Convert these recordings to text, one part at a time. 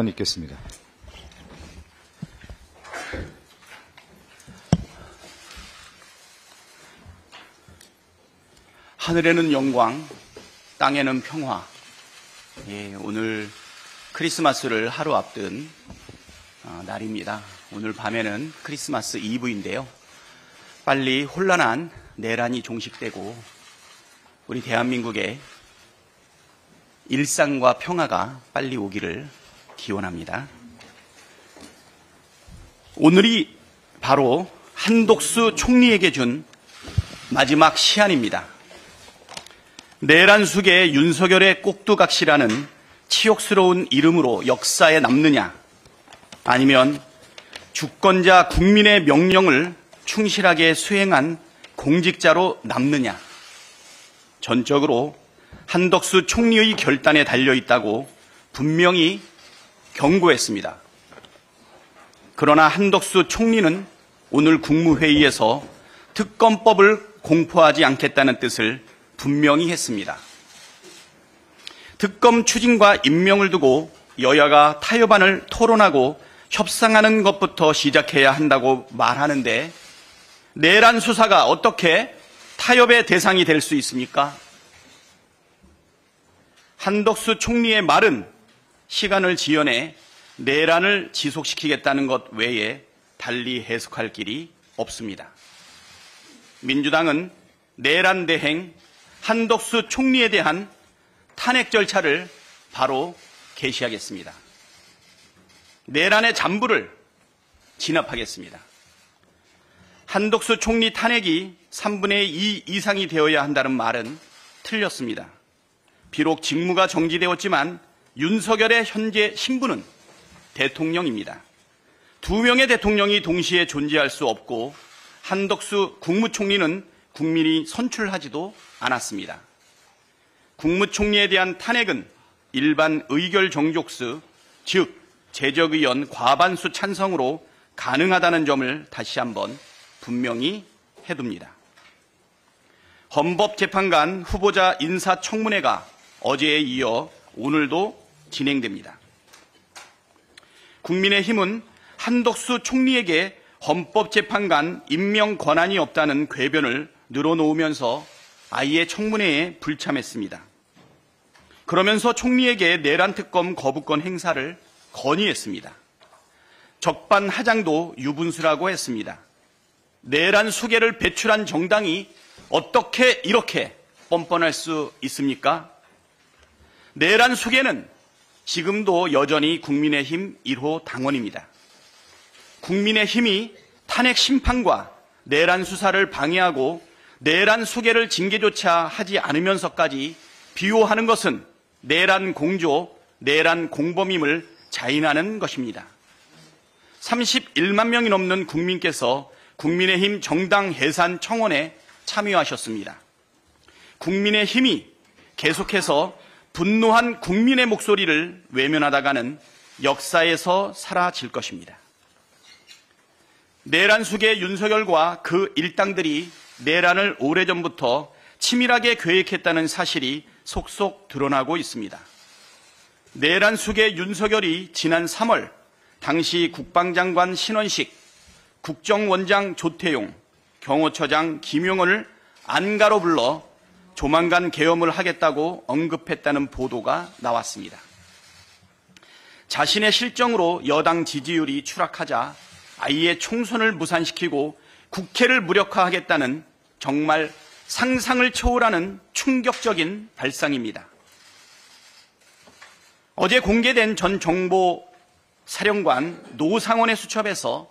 읽겠습니다. 하늘에는 영광, 땅에는 평화. 오늘 크리스마스를 하루 앞둔 날입니다. 오늘 밤에는 크리스마스 이브인데요. 빨리 혼란한 내란이 종식되고 우리 대한민국의 일상과 평화가 빨리 오기를 기원합니다. 오늘이 바로 한독수 총리에게 준 마지막 시한입니다. 내란 숙의 윤석열의 꼭두각시라는 치욕스러운 이름으로 역사에 남느냐, 아니면 주권자 국민의 명령을 충실하게 수행한 공직자로 남느냐, 전적으로 한덕수 총리의 결단에 달려있다고 분명히 경고했습니다. 그러나 한덕수 총리는 오늘 국무회의에서 특검법을 공포하지 않겠다는 뜻을 분명히 했습니다. 특검 추진과 임명을 두고 여야가 타협안을 토론하고 협상하는 것부터 시작해야 한다고 말하는데 내란 수사가 어떻게 타협의 대상이 될 수 있습니까? 한덕수 총리의 말은 시간을 지연해 내란을 지속시키겠다는 것 외에 달리 해석할 길이 없습니다. 민주당은 내란 대행 한덕수 총리에 대한 탄핵 절차를 바로 개시하겠습니다. 내란의 잔부를 진압하겠습니다. 한덕수 총리 탄핵이 3분의 2 이상이 되어야 한다는 말은 틀렸습니다. 비록 직무가 정지되었지만 윤석열의 현재 신분은 대통령입니다. 두 명의 대통령이 동시에 존재할 수 없고 한덕수 국무총리는 국민이 선출하지도 않았습니다. 국무총리에 대한 탄핵은 일반 의결 정족수, 즉 재적의원 과반수 찬성으로 가능하다는 점을 다시 한번 분명히 해둡니다. 헌법재판관 후보자 인사청문회가 어제에 이어 오늘도 진행됩니다. 국민의힘은 한덕수 총리에게 헌법재판관 임명 권한이 없다는 궤변을 늘어놓으면서 아예 청문회에 불참했습니다. 그러면서 총리에게 내란특검 거부권 행사를 건의했습니다. 적반하장도 유분수라고 했습니다. 내란 수괴를 배출한 정당이 어떻게 이렇게 뻔뻔할 수 있습니까? 내란 수괴는 지금도 여전히 국민의힘 1호 당원입니다. 국민의힘이 탄핵 심판과 내란 수사를 방해하고 내란 수괴를 징계조차 하지 않으면서까지 비호하는 것은 내란 공조, 내란 공범임을 자인하는 것입니다. 31만 명이 넘는 국민께서 국민의힘 정당 해산 청원에 참여하셨습니다. 국민의힘이 계속해서 분노한 국민의 목소리를 외면하다가는 역사에서 사라질 것입니다. 내란 숙의 윤석열과 그 일당들이 내란을 오래전부터 치밀하게 계획했다는 사실이 속속 드러나고 있습니다. 내란 숙의 윤석열이 지난 3월 당시 국방장관 신원식, 국정원장 조태용, 경호처장 김용원을 안가로 불러 조만간 계엄을 하겠다고 언급했다는 보도가 나왔습니다. 자신의 실정으로 여당 지지율이 추락하자 아예 총선을 무산시키고 국회를 무력화하겠다는 정말 상상을 초월하는 충격적인 발상입니다. 어제 공개된 전 정보사령관 노상원의 수첩에서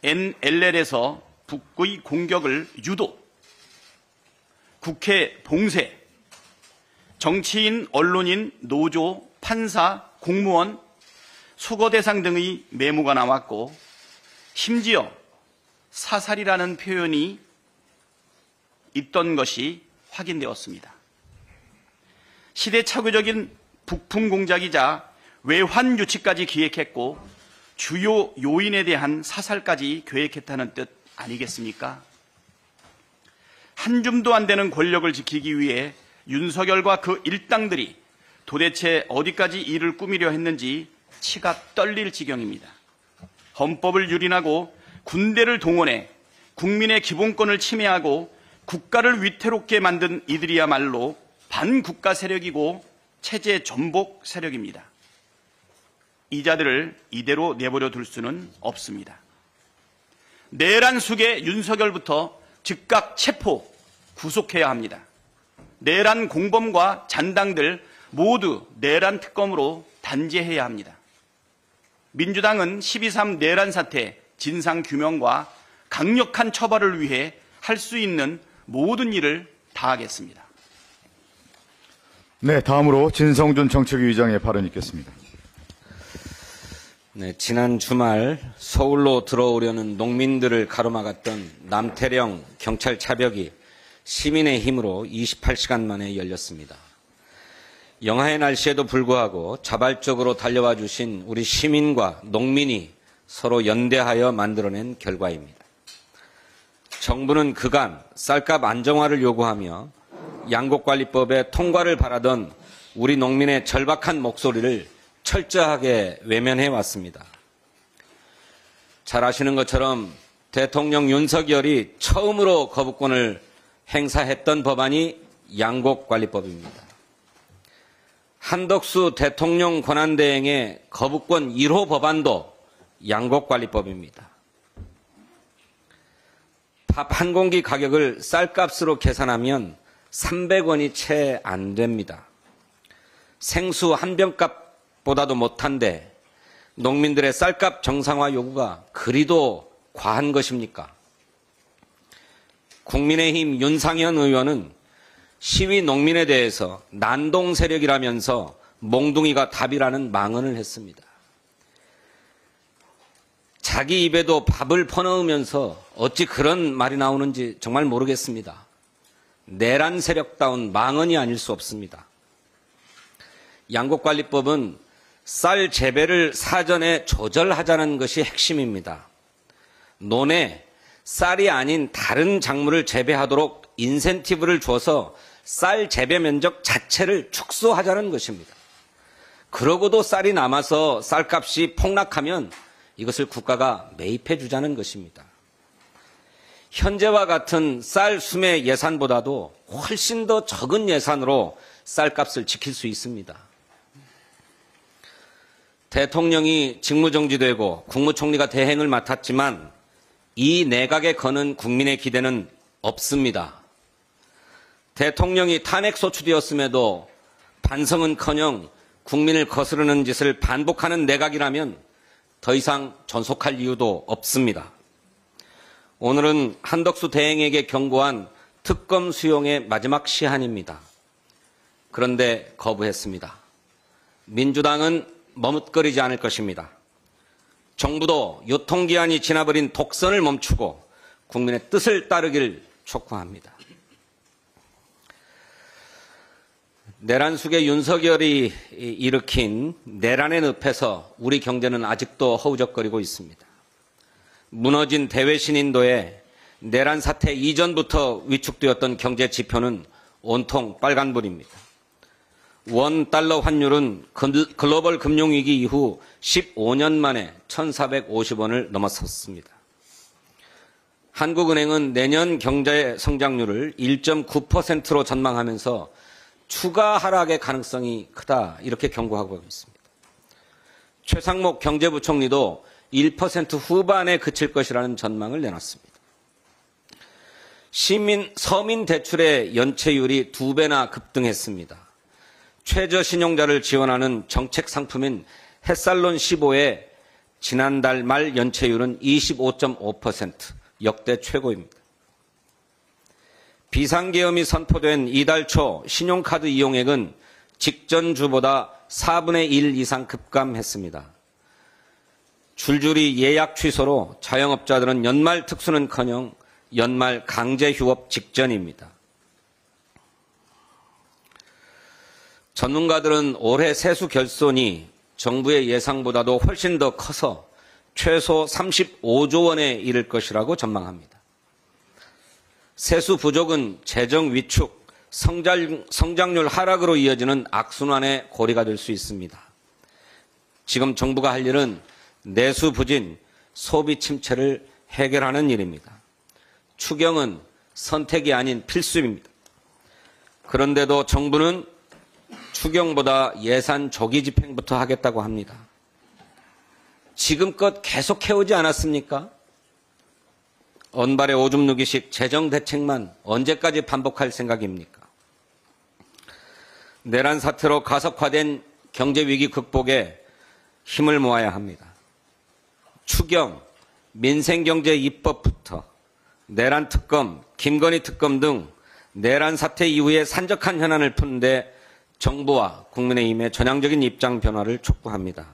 NLL에서 북의 공격을 유도, 국회 봉쇄, 정치인, 언론인, 노조, 판사, 공무원, 수거 대상 등의 메모가 나왔고 심지어 사살이라는 표현이 있던 것이 확인되었습니다. 시대착오적인 북풍 공작이자 외환 유치까지 기획했고 주요 요인에 대한 사살까지 계획했다는 뜻 아니겠습니까? 한 줌도 안 되는 권력을 지키기 위해 윤석열과 그 일당들이 도대체 어디까지 일을 꾸미려 했는지 치가 떨릴 지경입니다. 헌법을 유린하고 군대를 동원해 국민의 기본권을 침해하고 국가를 위태롭게 만든 이들이야말로 반국가 세력이고 체제 전복 세력입니다. 이 자들을 이대로 내버려 둘 수는 없습니다. 내란 수괴 윤석열부터 즉각 체포, 구속해야 합니다. 내란 공범과 잔당들 모두 내란 특검으로 단죄해야 합니다. 민주당은 12.3 내란 사태 진상규명과 강력한 처벌을 위해 할 수 있는 모든 일을 다하겠습니다. 네, 다음으로 진성준 정책위 의장의 발언 있겠습니다. 네, 지난 주말 서울로 들어오려는 농민들을 가로막았던 남태령 경찰 차벽이 시민의 힘으로 28시간 만에 열렸습니다. 영하의 날씨에도 불구하고 자발적으로 달려와 주신 우리 시민과 농민이 서로 연대하여 만들어낸 결과입니다. 정부는 그간 쌀값 안정화를 요구하며 양곡관리법의 통과를 바라던 우리 농민의 절박한 목소리를 철저하게 외면해 왔습니다. 잘 아시는 것처럼 대통령 윤석열이 처음으로 거부권을 행사했던 법안이 양곡관리법입니다. 한덕수 대통령 권한대행의 거부권 1호 법안도 양곡관리법입니다. 밥 한 공기 가격을 쌀값으로 계산하면 300원이 채 안 됩니다. 생수 한 병값보다도 못한데 농민들의 쌀값 정상화 요구가 그리도 과한 것입니까? 국민의힘 윤상현 의원은 시위 농민에 대해서 난동 세력이라면서 몽둥이가 답이라는 망언을 했습니다. 자기 입에도 밥을 퍼넣으면서 어찌 그런 말이 나오는지 정말 모르겠습니다. 내란 세력다운 망언이 아닐 수 없습니다. 양곡관리법은 쌀 재배를 사전에 조절하자는 것이 핵심입니다. 논에 쌀이 아닌 다른 작물을 재배하도록 인센티브를 줘서 쌀 재배 면적 자체를 축소하자는 것입니다. 그러고도 쌀이 남아서 쌀값이 폭락하면 이것을 국가가 매입해 주자는 것입니다. 현재와 같은 쌀 수매 예산보다도 훨씬 더 적은 예산으로 쌀값을 지킬 수 있습니다. 대통령이 직무정지되고 국무총리가 대행을 맡았지만 이 내각에 거는 국민의 기대는 없습니다. 대통령이 탄핵 소추되었음에도 반성은커녕 국민을 거스르는 짓을 반복하는 내각이라면 더 이상 존속할 이유도 없습니다. 오늘은 한덕수 대행에게 경고한 특검 수용의 마지막 시한입니다. 그런데 거부했습니다. 민주당은 머뭇거리지 않을 것입니다. 정부도 유통기한이 지나버린 독선을 멈추고 국민의 뜻을 따르길 촉구합니다. 내란 수괴 윤석열이 일으킨 내란의 늪에서 우리 경제는 아직도 허우적거리고 있습니다. 무너진 대외신인도에 내란 사태 이전부터 위축되었던 경제 지표는 온통 빨간불입니다. 원 달러 환율은 글로벌 금융위기 이후 15년 만에 1,450원을 넘어섰습니다. 한국은행은 내년 경제 성장률을 1.9%로 전망하면서 추가 하락의 가능성이 크다 이렇게 경고하고 있습니다. 최상목 경제부총리도 1% 후반에 그칠 것이라는 전망을 내놨습니다. 서민 대출의 연체율이 2배나 급등했습니다. 최저신용자를 지원하는 정책 상품인 햇살론 15의 지난달 말 연체율은 25.5%, 역대 최고입니다. 비상계엄이 선포된 이달 초 신용카드 이용액은 직전 주보다 4분의 1 이상 급감했습니다. 줄줄이 예약 취소로 자영업자들은 연말 특수는커녕 연말 강제 휴업 직전입니다. 전문가들은 올해 세수 결손이 정부의 예상보다도 훨씬 더 커서 최소 35조 원에 이를 것이라고 전망합니다. 세수 부족은 재정 위축, 성장률 하락으로 이어지는 악순환의 고리가 될 수 있습니다. 지금 정부가 할 일은 내수 부진, 소비 침체를 해결하는 일입니다. 추경은 선택이 아닌 필수입니다. 그런데도 정부는 추경보다 예산 조기 집행부터 하겠다고 합니다. 지금껏 계속 해오지 않았습니까? 언발의 오줌 누기식 재정 대책만 언제까지 반복할 생각입니까? 내란 사태로 가속화된 경제 위기 극복에 힘을 모아야 합니다. 추경, 민생경제 입법부터 내란 특검, 김건희 특검 등 내란 사태 이후에 산적한 현안을 푸는데 정부와 국민의힘의 전향적인 입장 변화를 촉구합니다.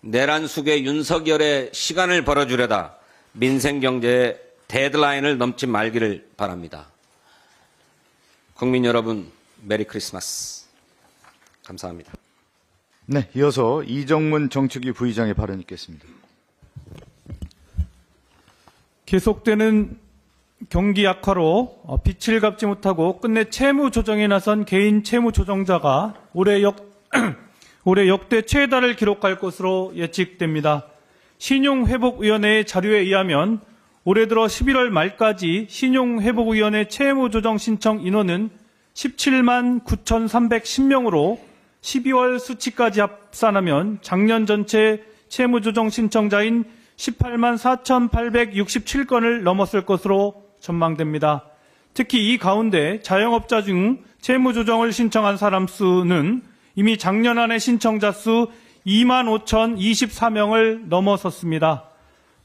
내란 수괴 윤석열의 시간을 벌어주려다 민생경제의 데드라인을 넘지 말기를 바랍니다. 국민 여러분, 메리 크리스마스. 감사합니다. 네, 이어서 이정문 정책위 부의장의 발언 있겠습니다. 계속되는 경기 악화로 빚을 갚지 못하고 끝내 채무 조정에 나선 개인 채무 조정자가 올해 역대 최다를 기록할 것으로 예측됩니다. 신용회복위원회의 자료에 의하면 올해 들어 11월 말까지 신용회복위원회 채무조정 신청 인원은 17만 9,310명으로 12월 수치까지 합산하면 작년 전체 채무조정 신청자인 18만 4,867건을 넘었을 것으로 전망됩니다. 특히 이 가운데 자영업자 중 채무조정을 신청한 사람 수는 이미 작년 안에 신청자 수 2만 5,024명을 넘어섰습니다.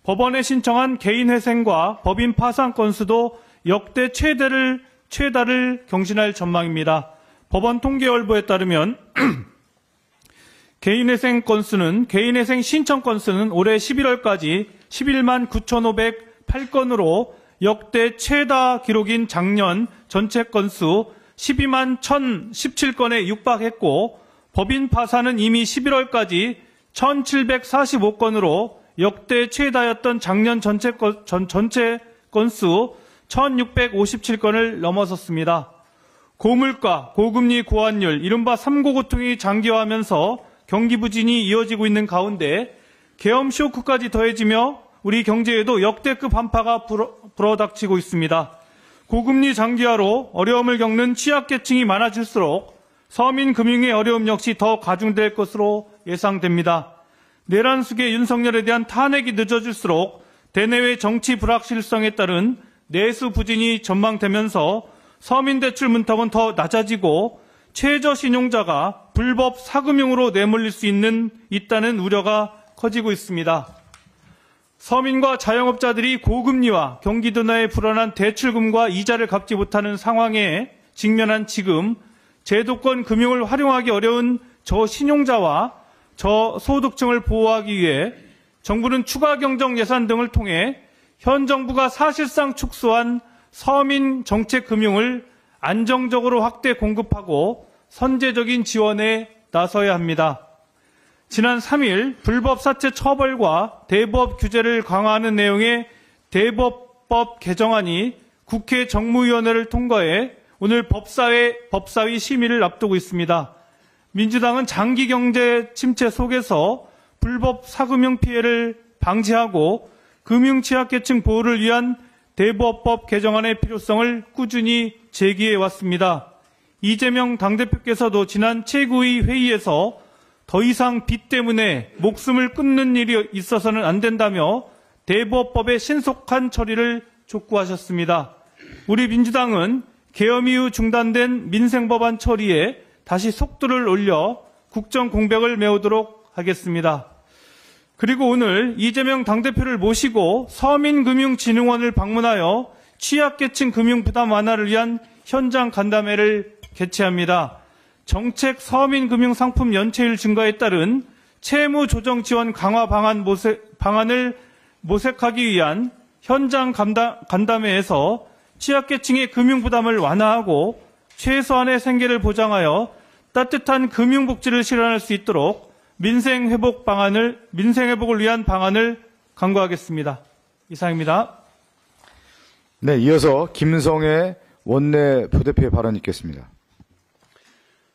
법원에 신청한 개인회생과 법인 파산 건수도 역대 최다를 경신할 전망입니다. 법원 통계월보에 따르면 개인회생 신청 건수는 올해 11월까지 11만 9,508건으로 역대 최다 기록인 작년 전체 건수 12만 1,017건에 육박했고 법인 파산은 이미 11월까지 1,745건으로 역대 최다였던 작년 전체 건수 1,657건을 넘어섰습니다. 고물가, 고금리, 고환율, 이른바 삼고고통이 장기화하면서 경기 부진이 이어지고 있는 가운데 계엄 쇼크까지 더해지며 우리 경제에도 역대급 한파가 불어닥치고 있습니다. 고금리 장기화로 어려움을 겪는 취약계층이 많아질수록 서민 금융의 어려움 역시 더 가중될 것으로 예상됩니다. 내란 수계 윤석열에 대한 탄핵이 늦어질수록 대내외 정치 불확실성에 따른 내수 부진이 전망되면서 서민 대출 문턱은 더 낮아지고 최저 신용자가 불법 사금융으로 내몰릴 수 있다는 우려가 커지고 있습니다. 서민과 자영업자들이 고금리와 경기 둔화에 불어난 대출금과 이자를 갚지 못하는 상황에 직면한 지금 제도권 금융을 활용하기 어려운 저신용자와 저소득층을 보호하기 위해 정부는 추가 경정 예산 등을 통해 현 정부가 사실상 축소한 서민 정책 금융을 안정적으로 확대 공급하고 선제적인 지원에 나서야 합니다. 지난 3일 불법 사채 처벌과 대법 규제를 강화하는 내용의 대법법 개정안이 국회 정무위원회를 통과해 오늘 법사위 심의를 앞두고 있습니다. 민주당은 장기 경제 침체 속에서 불법 사금융 피해를 방지하고 금융 취약계층 보호를 위한 대법법 개정안의 필요성을 꾸준히 제기해 왔습니다. 이재명 당대표께서도 지난 최고위 회의에서 더 이상 빚 때문에 목숨을 끊는 일이 있어서는 안 된다며 대법법의 신속한 처리를 촉구하셨습니다. 우리 민주당은 계엄 이후 중단된 민생법안 처리에 다시 속도를 올려 국정 공백을 메우도록 하겠습니다. 그리고 오늘 이재명 당대표를 모시고 서민금융진흥원을 방문하여 취약계층 금융 부담 완화를 위한 현장 간담회를 개최합니다. 정책 서민금융상품 연체율 증가에 따른 채무조정 지원 강화 방안을 모색하기 위한 현장 간담회에서 취약계층의 금융부담을 완화하고 최소한의 생계를 보장하여 따뜻한 금융복지를 실현할 수 있도록 민생회복을 위한 방안을 강구하겠습니다. 이상입니다. 네, 이어서 김성애 원내 부대표의 발언 있겠습니다.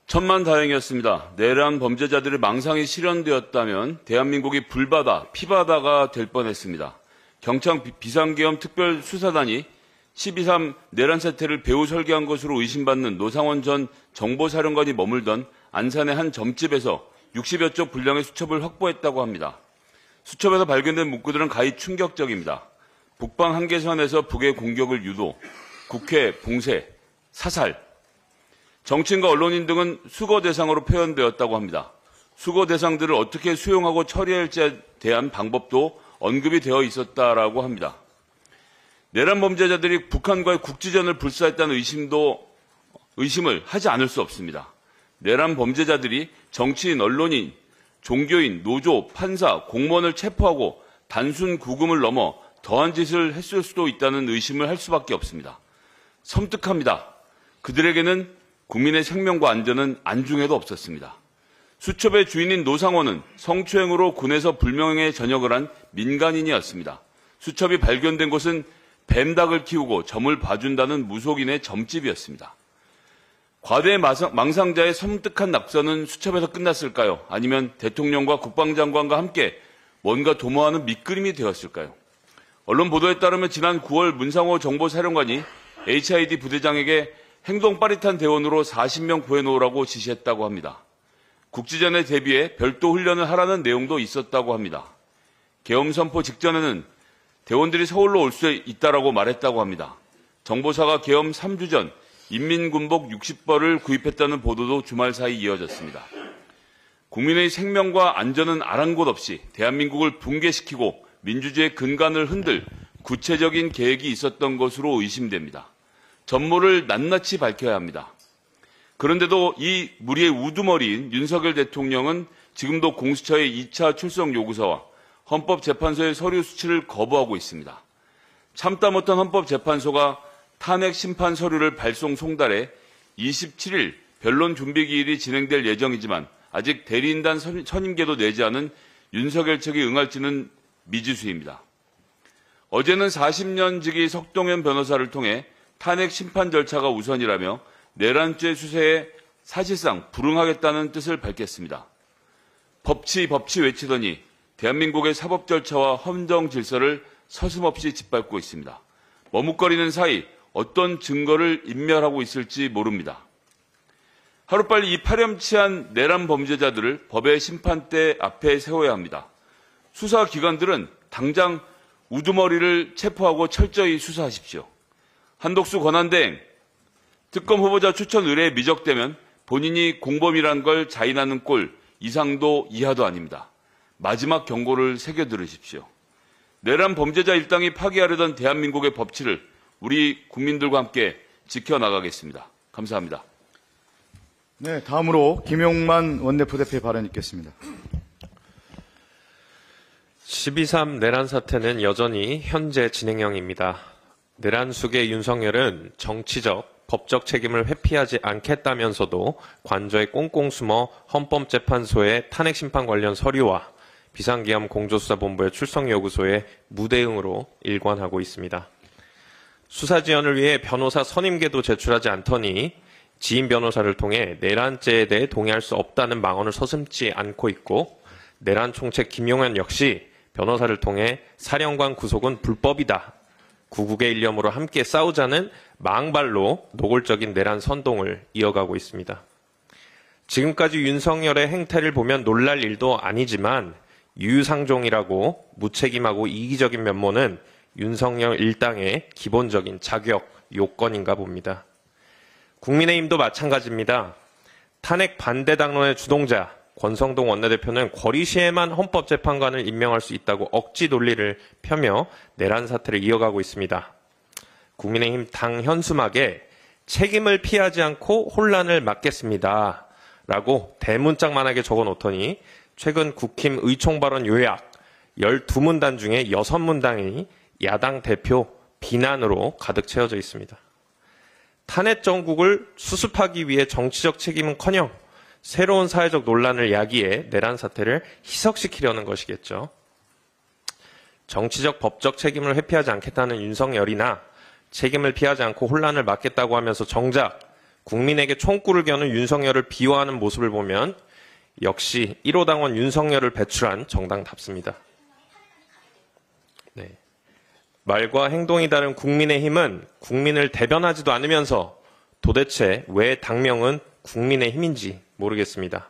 천만다행이었습니다. 내란 범죄자들의 망상이 실현되었다면 대한민국이 불바다, 피바다가 될 뻔했습니다. 경찰 비상계엄 특별수사단이 12.3 내란 사태를 배후 설계한 것으로 의심받는 노상원 전 정보사령관이 머물던 안산의 한 점집에서 60여 쪽 분량의 수첩을 확보했다고 합니다. 수첩에서 발견된 문구들은 가히 충격적입니다. 북방 한계선에서 북의 공격을 유도, 국회, 봉쇄, 사살, 정치인과 언론인 등은 수거 대상으로 표현되었다고 합니다. 수거 대상들을 어떻게 수용하고 처리할지에 대한 방법도 언급이 되어 있었다라고 합니다. 내란 범죄자들이 북한과의 국지전을 불사했다는 의심을 하지 않을 수 없습니다. 내란 범죄자들이 정치인, 언론인, 종교인, 노조, 판사, 공무원을 체포하고 단순 구금을 넘어 더한 짓을 했을 수도 있다는 의심을 할 수밖에 없습니다. 섬뜩합니다. 그들에게는 국민의 생명과 안전은 안중에도 없었습니다. 수첩의 주인인 노상원은 성추행으로 군에서 불명예에 전역을 한 민간인이었습니다. 수첩이 발견된 곳은 뱀닭을 키우고 점을 봐준다는 무속인의 점집이었습니다. 과대 망상자의 섬뜩한 낙서는 수첩에서 끝났을까요? 아니면 대통령과 국방장관과 함께 뭔가 도모하는 밑그림이 되었을까요? 언론 보도에 따르면 지난 9월 문상호 정보사령관이 HID 부대장에게 행동 빠릿한 대원으로 40명 구해놓으라고 지시했다고 합니다. 국지전에 대비해 별도 훈련을 하라는 내용도 있었다고 합니다. 계엄 선포 직전에는 대원들이 서울로 올 수 있다라고 말했다고 합니다. 정보사가 계엄 3주 전 인민군복 60벌을 구입했다는 보도도 주말 사이 이어졌습니다. 국민의 생명과 안전은 아랑곳 없이 대한민국을 붕괴시키고 민주주의의 근간을 흔들 구체적인 계획이 있었던 것으로 의심됩니다. 전모를 낱낱이 밝혀야 합니다. 그런데도 이 무리의 우두머리인 윤석열 대통령은 지금도 공수처의 2차 출석 요구서와 헌법재판소의 서류 수치를 거부하고 있습니다. 참다 못한 헌법재판소가 탄핵 심판 서류를 발송 송달해 27일 변론 준비 기일이 진행될 예정이지만 아직 대리인단 선임계도 내지 않은 윤석열 측이 응할지는 미지수입니다. 어제는 40년 지기 석동현 변호사를 통해 탄핵 심판 절차가 우선이라며 내란죄 수사에 사실상 불응하겠다는 뜻을 밝혔습니다. 법치 외치더니 대한민국의 사법 절차와 헌정 질서를 서슴없이 짓밟고 있습니다. 머뭇거리는 사이 어떤 증거를 인멸하고 있을지 모릅니다. 하루빨리 이 파렴치한 내란 범죄자들을 법의 심판대 앞에 세워야 합니다. 수사기관들은 당장 우두머리를 체포하고 철저히 수사하십시오. 한독수 권한대행, 특검 후보자 추천 의뢰에 미적되면 본인이 공범이란 걸 자인하는 꼴 이상도 이하도 아닙니다. 마지막 경고를 새겨 들으십시오. 내란 범죄자 일당이 파기하려던 대한민국의 법치를 우리 국민들과 함께 지켜나가겠습니다. 감사합니다. 네, 다음으로 김용만 원내부대표의 발언 있겠습니다. 12.3 내란 사태는 여전히 현재 진행형입니다. 내란 숙의 윤석열은 정치적, 법적 책임을 회피하지 않겠다면서도 관저에 꽁꽁 숨어 헌법재판소의 탄핵심판 관련 서류와 비상계엄 공조수사본부의 출석요구서에 무대응으로 일관하고 있습니다. 수사 지연을 위해 변호사 선임계도 제출하지 않더니 지인 변호사를 통해 내란죄에 대해 동의할 수 없다는 망언을 서슴지 않고 있고 내란 총책 김용현 역시 변호사를 통해 사령관 구속은 불법이다. 구국의 일념으로 함께 싸우자는 망발로 노골적인 내란 선동을 이어가고 있습니다. 지금까지 윤석열의 행태를 보면 놀랄 일도 아니지만 유유상종이라고 무책임하고 이기적인 면모는 윤석열 일당의 기본적인 자격 요건인가 봅니다. 국민의힘도 마찬가지입니다. 탄핵 반대 당론의 주동자 권성동 원내대표는 거리시에만 헌법재판관을 임명할 수 있다고 억지 논리를 펴며 내란 사태를 이어가고 있습니다. 국민의힘 당 현수막에 책임을 피하지 않고 혼란을 막겠습니다. 라고 대문짝만하게 적어놓더니 최근 국힘 의총 발언 요약 12문단 중에 6문단이 야당 대표 비난으로 가득 채워져 있습니다. 탄핵 정국을 수습하기 위해 정치적 책임은커녕 새로운 사회적 논란을 야기해 내란 사태를 희석시키려는 것이겠죠. 정치적 법적 책임을 회피하지 않겠다는 윤석열이나 책임을 피하지 않고 혼란을 막겠다고 하면서 정작 국민에게 총구를 겨눈 윤석열을 비호하는 모습을 보면 역시 1호 당원 윤석열을 배출한 정당답습니다. 네. 말과 행동이 다른 국민의힘은 국민을 대변하지도 않으면서 도대체 왜 당명은 국민의힘인지 모르겠습니다.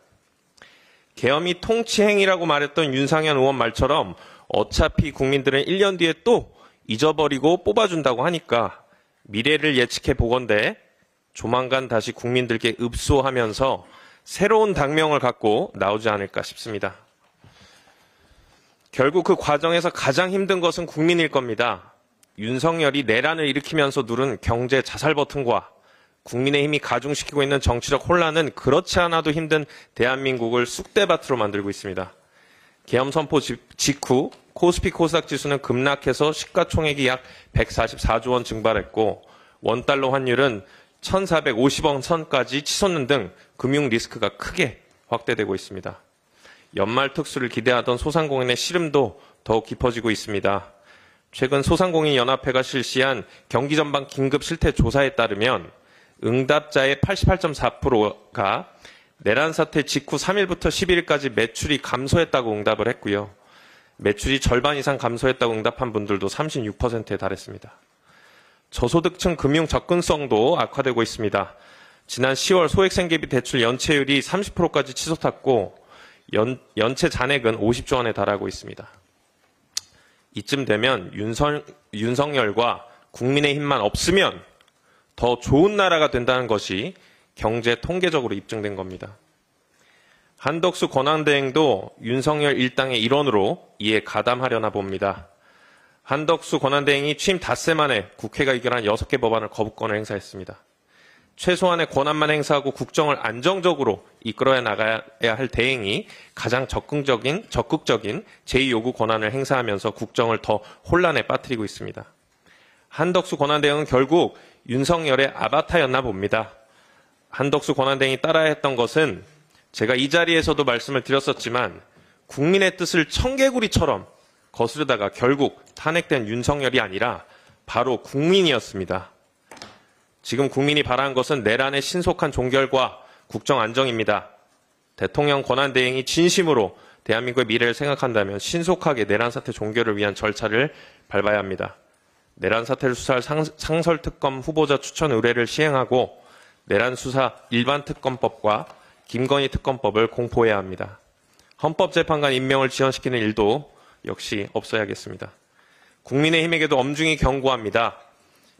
계엄이 통치행위라고 말했던 윤상현 의원 말처럼 어차피 국민들은 1년 뒤에 또 잊어버리고 뽑아준다고 하니까 미래를 예측해 보건대 조만간 다시 국민들께 읍소하면서 새로운 당명을 갖고 나오지 않을까 싶습니다. 결국 그 과정에서 가장 힘든 것은 국민일 겁니다. 윤석열이 내란을 일으키면서 누른 경제 자살 버튼과 국민의힘이 가중시키고 있는 정치적 혼란은 그렇지 않아도 힘든 대한민국을 쑥대밭으로 만들고 있습니다. 계엄 선포 직후 코스피 코스닥 지수는 급락해서 시가총액이 약 144조 원 증발했고 원달러 환율은 1,450원 선까지 치솟는 등 금융 리스크가 크게 확대되고 있습니다. 연말 특수를 기대하던 소상공인의 시름도 더욱 깊어지고 있습니다. 최근 소상공인연합회가 실시한 경기 전반 긴급 실태 조사에 따르면 응답자의 88.4%가 내란 사태 직후 3일부터 11일까지 매출이 감소했다고 응답을 했고요. 매출이 절반 이상 감소했다고 응답한 분들도 36%에 달했습니다. 저소득층 금융 접근성도 악화되고 있습니다. 지난 10월 소액생계비 대출 연체율이 30%까지 치솟았고 연체 잔액은 50조 원에 달하고 있습니다. 이쯤 되면 윤석열과 국민의힘만 없으면 더 좋은 나라가 된다는 것이 경제 통계적으로 입증된 겁니다. 한덕수 권한대행도 윤석열 일당의 일원으로 이에 가담하려나 봅니다. 한덕수 권한대행이 취임 닷새 만에 국회가 의결한 6개 법안을 거부권을 행사했습니다. 최소한의 권한만 행사하고 국정을 안정적으로 이끌어야 나가야 할 대행이 가장 적극적인 제2요구 권한을 행사하면서 국정을 더 혼란에 빠뜨리고 있습니다. 한덕수 권한대행은 결국 윤석열의 아바타였나 봅니다. 한덕수 권한대행이 따라야 했던 것은 제가 이 자리에서도 말씀을 드렸었지만 국민의 뜻을 청개구리처럼 거스르다가 결국 탄핵된 윤석열이 아니라 바로 국민이었습니다. 지금 국민이 바라는 것은 내란의 신속한 종결과 국정 안정입니다. 대통령 권한대행이 진심으로 대한민국의 미래를 생각한다면 신속하게 내란 사태 종결을 위한 절차를 밟아야 합니다. 내란 사태를 수사할 상설특검 후보자 추천 의뢰를 시행하고 내란 수사 일반특검법과 김건희 특검법을 공포해야 합니다. 헌법재판관 임명을 지연시키는 일도 역시 없어야겠습니다. 국민의힘에게도 엄중히 경고합니다.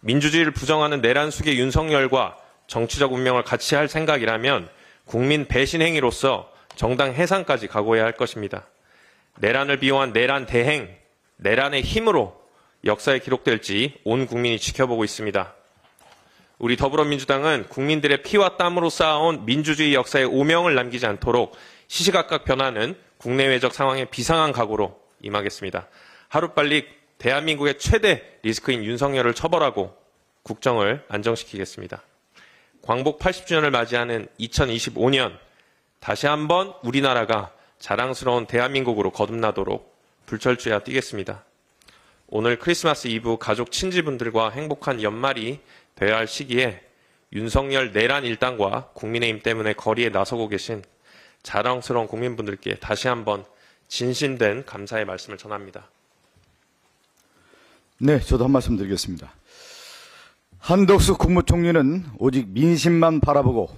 민주주의를 부정하는 내란 수계 윤석열과 정치적 운명을 같이 할 생각이라면 국민 배신 행위로서 정당 해산까지 각오해야 할 것입니다. 내란을 비호한 내란 대행, 내란의 힘으로 역사에 기록될지 온 국민이 지켜보고 있습니다. 우리 더불어민주당은 국민들의 피와 땀으로 쌓아온 민주주의 역사에 오명을 남기지 않도록 시시각각 변하는 국내외적 상황에 비상한 각오로 임하겠습니다. 하루빨리 대한민국의 최대 리스크인 윤석열을 처벌하고 국정을 안정시키겠습니다. 광복 80주년을 맞이하는 2025년 다시 한번 우리나라가 자랑스러운 대한민국으로 거듭나도록 불철주야 뛰겠습니다. 오늘 크리스마스 이브 가족 친지분들과 행복한 연말이 되어야 할 시기에 윤석열 내란 일당과 국민의힘 때문에 거리에 나서고 계신 자랑스러운 국민분들께 다시 한번 진심된 감사의 말씀을 전합니다. 네, 저도 한 말씀 드리겠습니다. 한덕수 국무총리는 오직 민심만 바라보고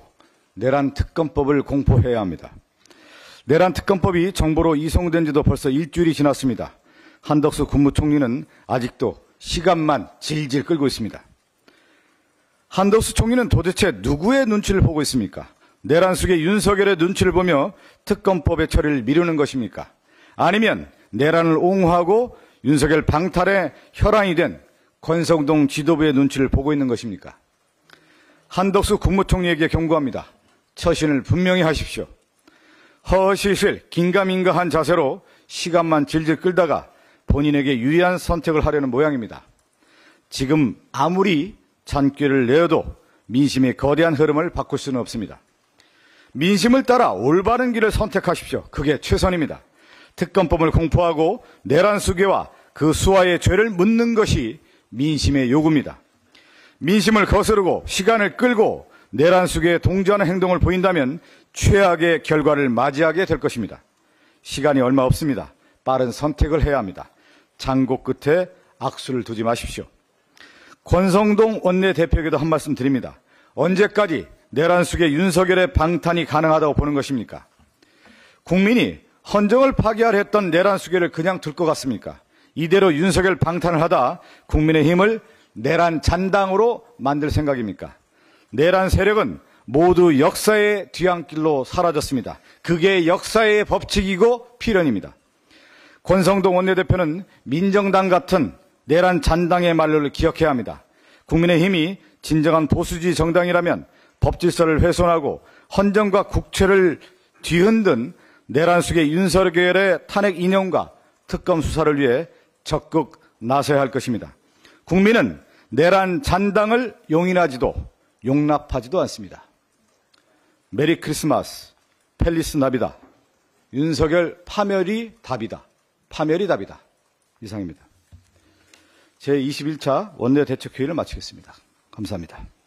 내란 특검법을 공포해야 합니다. 내란 특검법이 정보로 이송된 지도 벌써 일주일이 지났습니다. 한덕수 국무총리는 아직도 시간만 질질 끌고 있습니다. 한덕수 총리는 도대체 누구의 눈치를 보고 있습니까? 내란 속의 윤석열의 눈치를 보며 특검법의 처리를 미루는 것입니까? 아니면 내란을 옹호하고 윤석열 방탄의 혈안이 된 권성동 지도부의 눈치를 보고 있는 것입니까? 한덕수 국무총리에게 경고합니다. 처신을 분명히 하십시오. 허시실 긴가민가한 자세로 시간만 질질 끌다가 본인에게 유리한 선택을 하려는 모양입니다. 지금 아무리 잔꾀를 내어도 민심의 거대한 흐름을 바꿀 수는 없습니다. 민심을 따라 올바른 길을 선택하십시오. 그게 최선입니다. 특검법을 공포하고 내란 수괴와 그 수하의 죄를 묻는 것이 민심의 요구입니다. 민심을 거스르고 시간을 끌고 내란 속에 동조하는 행동을 보인다면 최악의 결과를 맞이하게 될 것입니다. 시간이 얼마 없습니다. 빠른 선택을 해야 합니다. 장고 끝에 악수를 두지 마십시오. 권성동 원내대표에게도 한 말씀 드립니다. 언제까지 내란 속에 윤석열의 방탄이 가능하다고 보는 것입니까? 국민이 헌정을 파괴하려 했던 내란 수계를 그냥 둘 것 같습니까? 이대로 윤석열 방탄을 하다 국민의힘을 내란 잔당으로 만들 생각입니까? 내란 세력은 모두 역사의 뒤안길로 사라졌습니다. 그게 역사의 법칙이고 필연입니다. 권성동 원내대표는 민정당 같은 내란 잔당의 말로를 기억해야 합니다. 국민의힘이 진정한 보수주의 정당이라면 법질서를 훼손하고 헌정과 국채를 뒤흔든 내란 속의 윤석열의 탄핵 인용과 특검 수사를 위해 적극 나서야 할 것입니다. 국민은 내란 잔당을 용인하지도 용납하지도 않습니다. 메리 크리스마스, 펠리스 나비다. 윤석열 파멸이 답이다. 파멸이 답이다. 이상입니다. 제21차 원내대책회의를 마치겠습니다. 감사합니다.